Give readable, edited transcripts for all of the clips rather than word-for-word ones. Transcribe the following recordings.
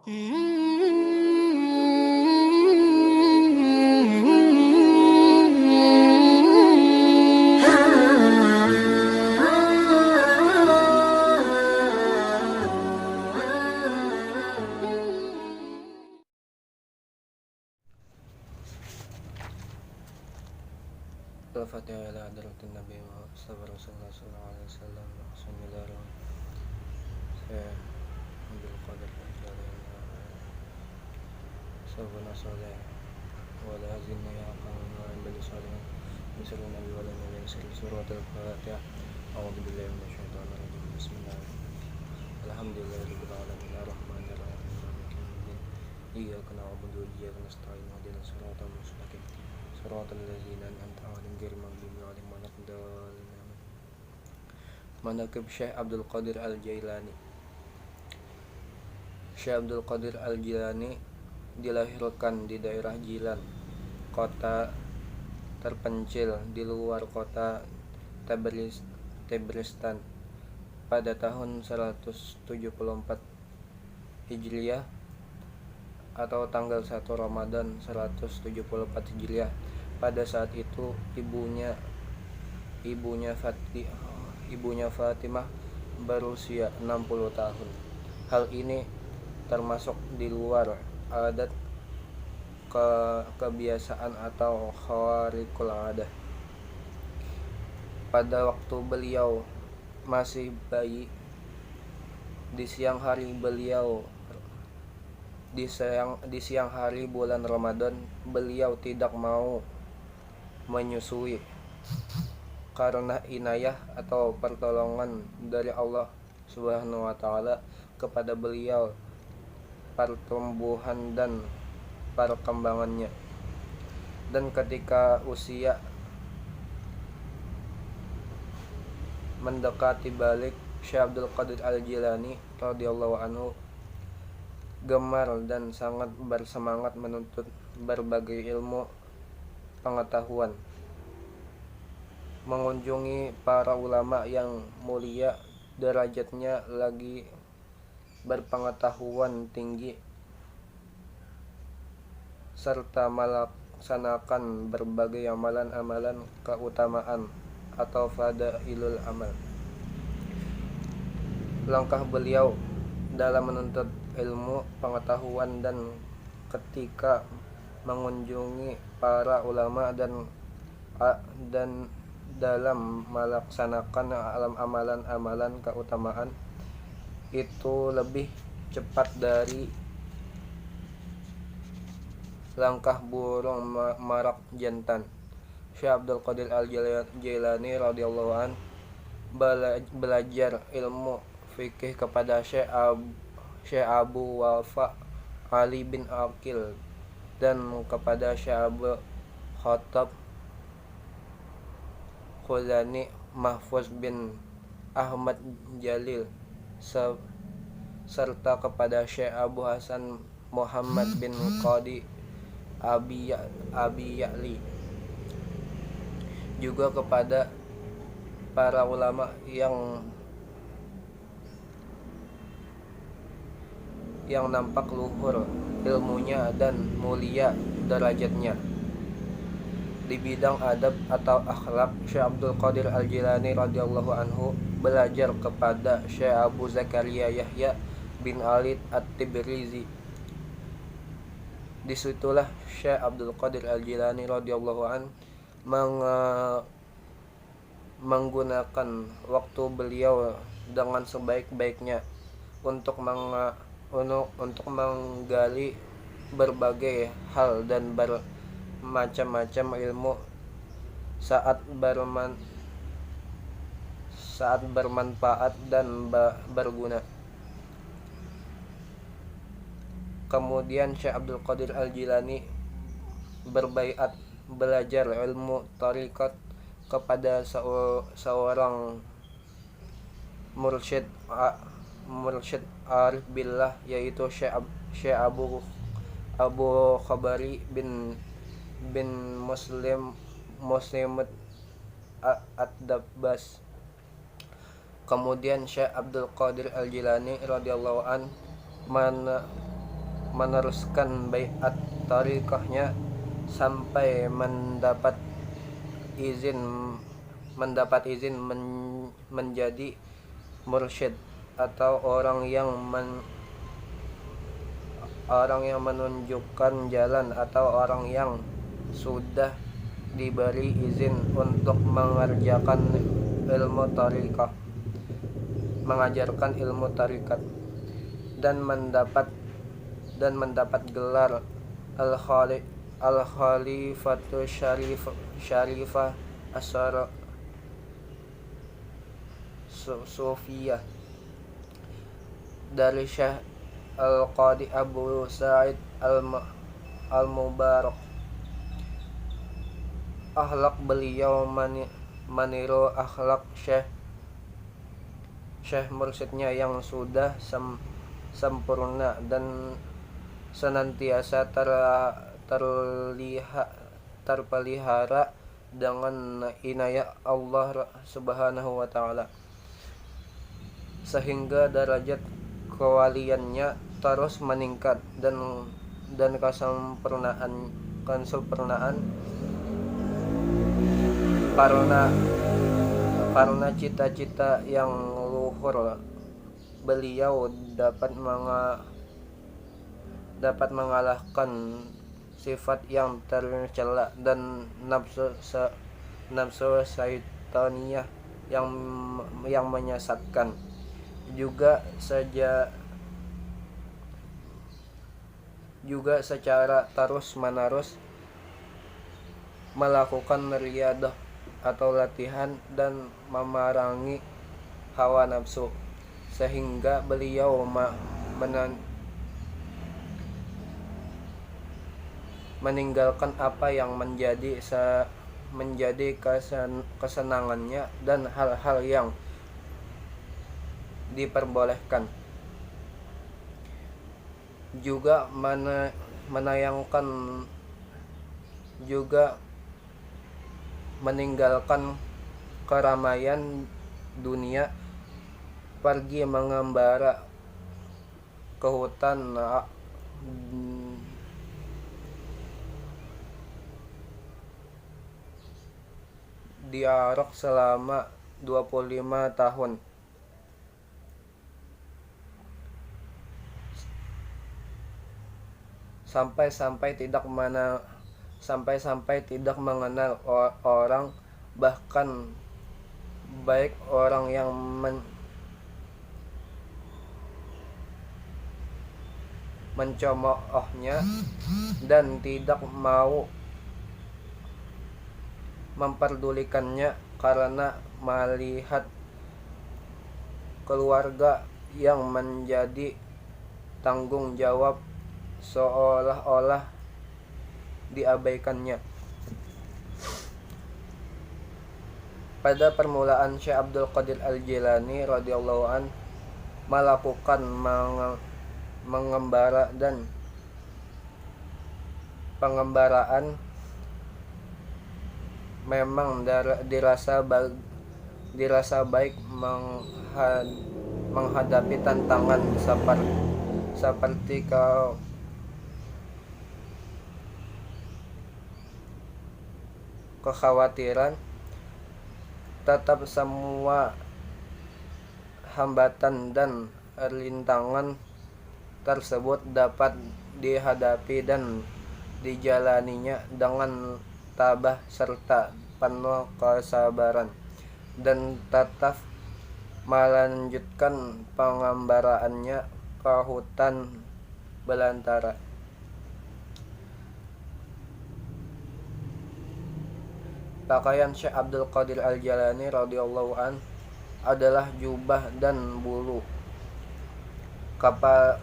Al-Fatihah ila hadratin Nabi Mustafa Rasulullah sallallahu alaihi wasallam. Bismillahirrahmanirrahim. Saya Abdul Qadir Sabana Saleh wala hazinna ya aqam wa bali salihin misalun nabi wala nabi surat al-Fatihah. A'udzu billahi minasyaitonir rajim. Bismillahirrahmanirrahim. Alhamdulillahirabbil alamin arrahmanir rahim maliki yaumiddin. Iyyaka na'budu wa iyyaka nasta'in ihdinas siratal mustaqim siratal ladzina an'amta 'alaihim ghairil maghdubi 'alaihim waladdallin. Manaqib Syekh Abdul Qadir Al-Jailani. Syekh Abdul Qadir Al-Jailani dilahirkan di daerah Jilan, kota terpencil di luar kota Taberistan pada tahun 174 Hijriah atau tanggal 1 Ramadan 174 Hijriah. Pada saat itu ibunya Fatimah berusia 60 tahun. Hal ini termasuk di luar adat kebiasaan atau khawariqul adah. Pada waktu beliau masih bayi, di siang hari bulan Ramadan, beliau tidak mau menyusui karena inayah atau pertolongan dari Allah Subhanahu wa taala kepada beliau, pertumbuhan dan perkembangannya. Dan ketika usia mendekati balik, Syekh Abdul Qadir Al-Jailani radhiyallahu anhu gemar dan sangat bersemangat menuntut berbagai ilmu pengetahuan, mengunjungi para ulama yang mulia derajatnya lagi berpengetahuan tinggi, serta melaksanakan berbagai amalan-amalan keutamaan atau fadailul amal. Langkah beliau dalam menuntut ilmu pengetahuan dan ketika mengunjungi para ulama dan dalam melaksanakan amalan-amalan keutamaan itu lebih cepat dari langkah burung merak jantan. Syekh Abdul Qadir Al-Jailani radhiyallahu an belajar ilmu fikih kepada Syekh Abu Wafa Ali bin Aqil dan kepada Syekh Abu Khattab Khuzani Mahfuz bin Ahmad Jalil serta kepada Syekh Abu Hasan Muhammad bin Qadi Abi Ya'li, juga kepada para ulama yang nampak luhur ilmunya dan mulia derajatnya di bidang adab atau akhlak. Syekh Abdul Qadir Al-Jailani radhiyallahu anhu belajar kepada Syekh Abu Zakaria Yahya bin Ali At-Tibrizi. Disitulah Syekh Abdul Qadir Al-Jailani radhiyallahu an menggunakan waktu beliau dengan sebaik-baiknya untuk menggali berbagai hal dan bermacam-macam ilmu saat bermanfaat dan berguna. Kemudian Syekh Abdul Qadir Al-Jailani berbaiat belajar ilmu tariqat kepada seorang mursyid arif billah, yaitu Syekh Abu Khabari bin Muslim Ad-Dabbas. Kemudian Syekh Abdul Qadir Al-Jailani radhiyallahu an meneruskan baiat tariqahnya sampai mendapat izin menjadi mursyid atau orang yang menunjukkan jalan, atau orang yang sudah diberi izin untuk mengajarkan ilmu tarikat dan mendapat gelar al-Khalifatu Syarifah Sufiyah dari Syekh Al-Qadi Abu Sa'id Al-Mubarak. Akhlak beliau meniru akhlak Syekh mursyidnya yang sudah sempurna dan senantiasa terpelihara dengan inayah Allah Subhanahu wa ta'ala, sehingga derajat kewaliannya terus meningkat dan kesempurnaan karena cita-cita yang luhur beliau dapat mengalahkan sifat yang tercela dan nafsu syaitaniyah yang menyesatkan. Juga secara terus-menerus melakukan riyadah atau latihan dan memerangi hawa nafsu, sehingga beliau meninggalkan apa yang menjadi kesenangannya dan hal-hal yang diperbolehkan. Juga meninggalkan keramaian dunia, pergi mengembara ke hutan di Arok selama 25 tahun. Sampai tidak mengenal orang, bahkan baik orang yang mencemoohnya dan tidak mau memperdulikannya karena melihat keluarga yang menjadi tanggung jawab seolah-olah diabaikannya. Pada permulaan, Syekh Abdul Qadir Al-Jilani radhiyallahu an melakukan mengembara dan pengembaraan memang dirasa baik menghadapi tantangan seperti kekhawatiran. Tetap semua hambatan dan rintangan tersebut dapat dihadapi dan dijalaninya dengan tabah serta penuh kesabaran, dan tetap melanjutkan pengembaraannya ke hutan belantara. Pakaian Syekh Abdul Qadir Al-Jilani radhiyallahu an adalah jubah dan bulu.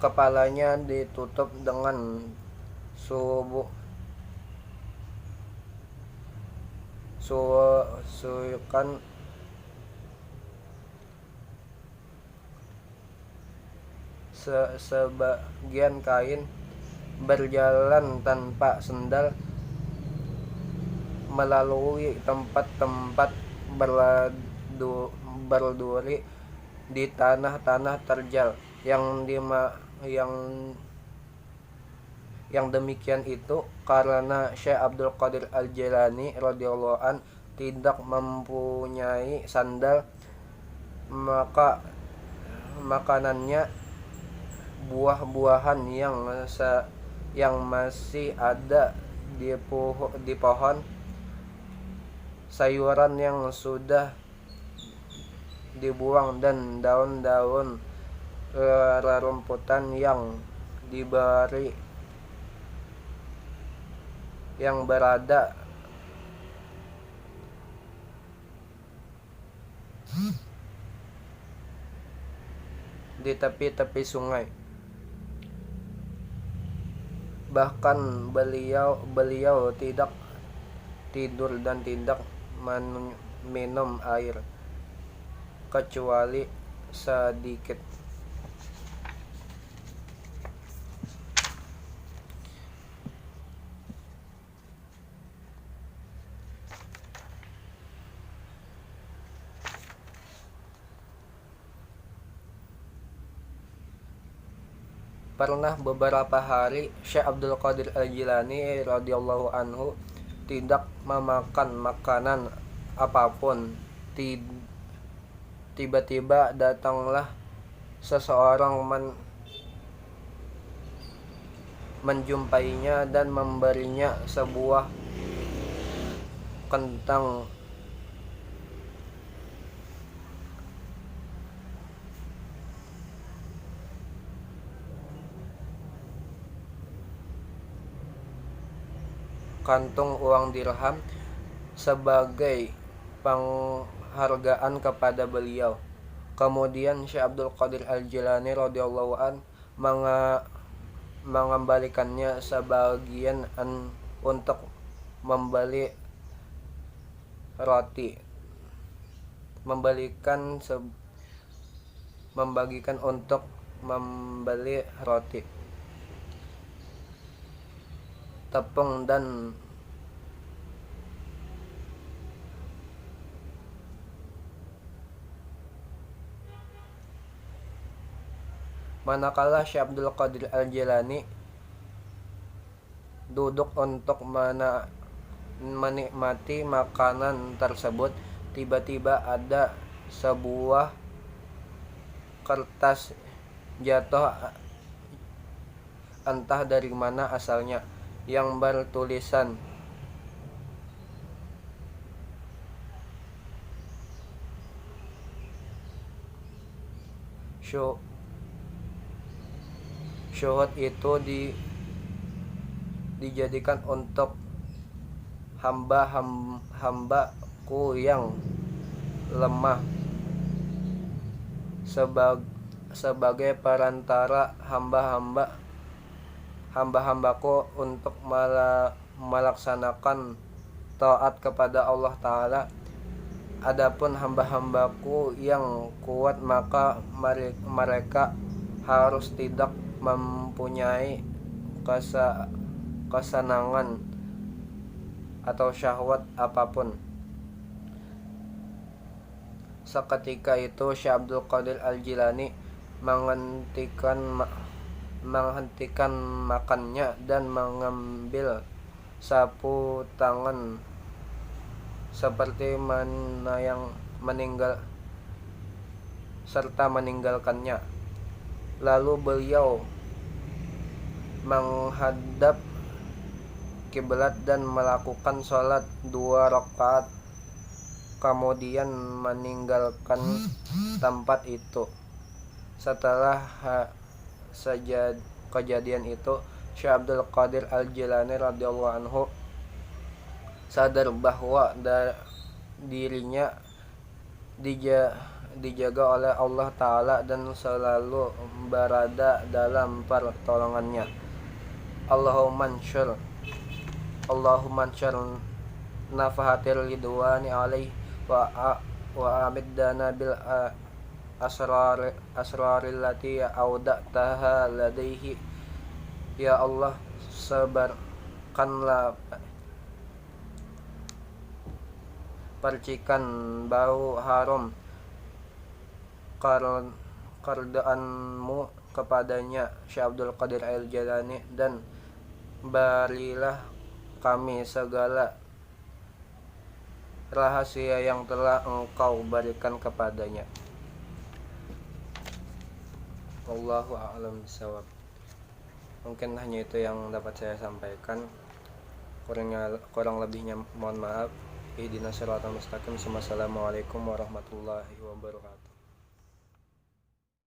Kepalanya ditutup dengan suyukan sebagian kain, berjalan tanpa sendal melalui tempat-tempat berduri di tanah-tanah terjal yang Yang demikian itu karena Syekh Abdul Qadir Al-Jilani radhiyallahu an tidak mempunyai sandal, maka makanannya buah-buahan yang masih ada di pohon, sayuran yang sudah dibuang, dan daun-daun rerumputan yang berada di tepi-tepi sungai. Bahkan beliau tidak tidur dan tidak minum air kecuali sedikit. Pernah beberapa hari Syekh Abdul Qadir Al-Jilani radhiyallahu anhu tidak memakan makanan apapun. Tiba-tiba datanglah seseorang menjumpainya dan memberinya sebuah kentang kantung uang dirham sebagai penghargaan kepada beliau. Kemudian Syekh Abdul Qadir Al-Jilani radhiyallahu an mengembalikannya sebagian untuk membeli roti, membagikan untuk membeli roti, tepung, dan manakala Syekh Abdul Qadir Al-Jilani duduk untuk menikmati makanan tersebut, tiba-tiba ada sebuah kertas jatuh, entah dari mana asalnya, yang bertulisan syuhud itu dijadikan untuk hamba-hambaku yang lemah sebagai perantara hamba-hambaku untuk melaksanakan taat kepada Allah Ta'ala. Adapun hamba-hambaku yang kuat, maka mereka harus tidak mempunyai kesenangan atau syahwat apapun. Seketika itu Syekh Abdul Qadir Al-Jilani menghentikan makannya dan mengambil sapu tangan seperti mana yang meninggalkannya. Lalu beliau menghadap kiblat dan melakukan sholat 2 rakaat, kemudian meninggalkan tempat itu. Setelah kejadian itu, Syekh Abdul Qadir Al-Jilani radhiyallahu anhu sadar bahwa dirinya dijaga oleh Allah Ta'ala dan selalu berada dalam pertolongannya. Allahumma anshur nafahatir ridwani alaih wa amiddana bil asraril lati audataha ladaihi. Ya Allah, sebarkanlah percikan bau harum keredaanmu kepadanya, Syekh Abdul Qadir Al-Jilani, dan barilah kami segala rahasia yang telah Engkau berikan kepadanya. Wallahu a'lam bishawab. Mungkin hanya itu yang dapat saya sampaikan. Kurang lebihnya mohon maaf. Ihdinas siratal mustaqim. Wassalamualaikum warahmatullahi wabarakatuh.